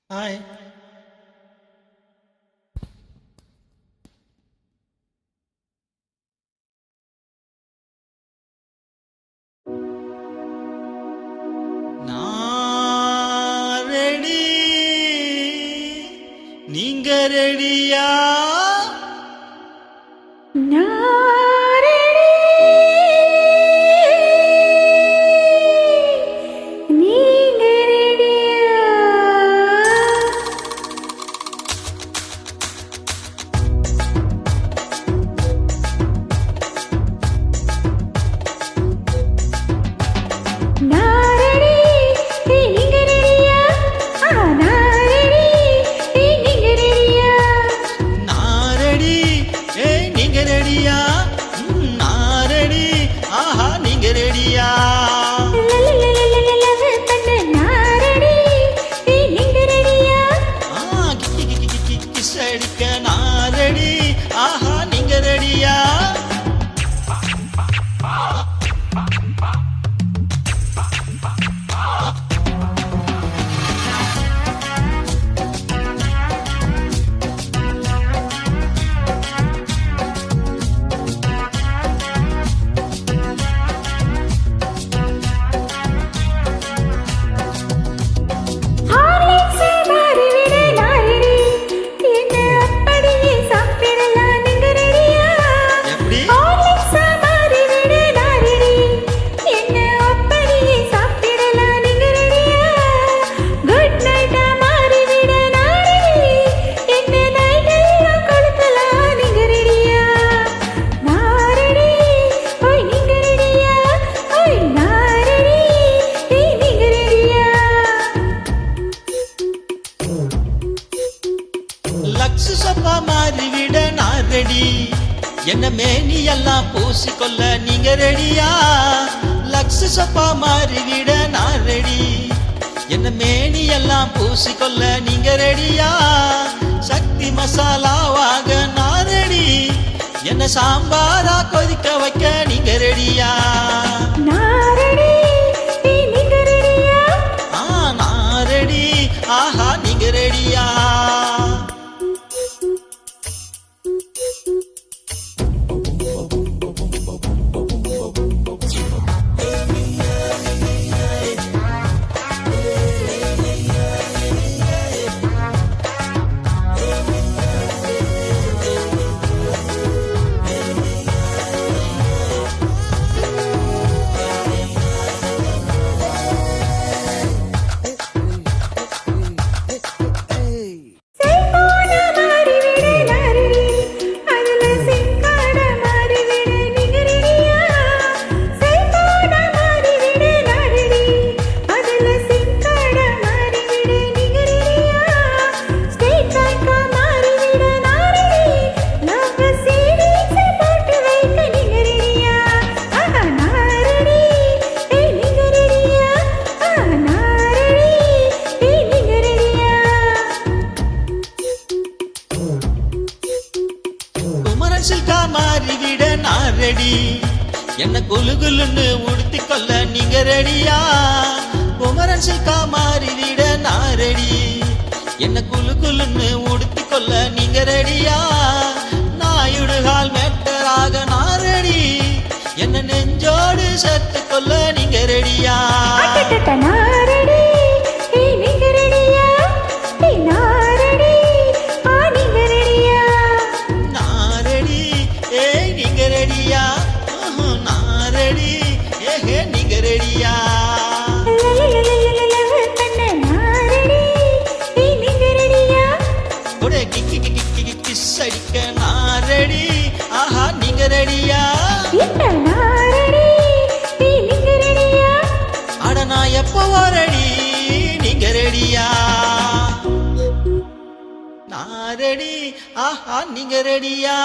Hi. நான் ready, நீங்க ரெடியா? ரெடியா? கிஸ் அடிக்க நான் ரெடி. ஆஹா நீங்க ரெடியா? லக்ஸுசப்பா மாறிவிட நான் ரெடி. என்ன மேனி எல்லாம் பூசிக்கொள்ள நீங்க ரெடியா? லக்ஸுசப்பா மாறிவிட நான் ரெடி. என்ன மேனி எல்லாம் பூசிக்கொள்ள நீங்க ரெடியா? சக்தி மசாலாவாக நான் ரெடி. என்ன சாம்பாரா கொதிக்க வைக்க நீங்க ரெடியா? நான் ரெடி. ஆஹா நீங்க ரெடியா? சில்கா மாறிவிட நான் ரெடி. என்ன குலுகுலுன்னு உடுத்திக் கொள்ள நீங்க ரெடியா? குமரன் சில்கா மாறிவிட நான் ரெடி. என்ன குலுகுலுன்னு உடுத்திக் கொள்ள நீங்க ரெடியா? நாயுடுகால் மேட்டராக நான் ரெடி. என்ன நெஞ்சோடு சேர்த்து கொள்ள நீங்க ரெடியா? நீங்க ரெடியா? கிஸ் அடிக்க நான் ரெடி. ஆஹா நீங்க ரெடியா? அட நான் எப்பவோ ரெடி. நீங்க ரெடியா? நான் ரெடி. ஆஹா நீங்க ரெடியா?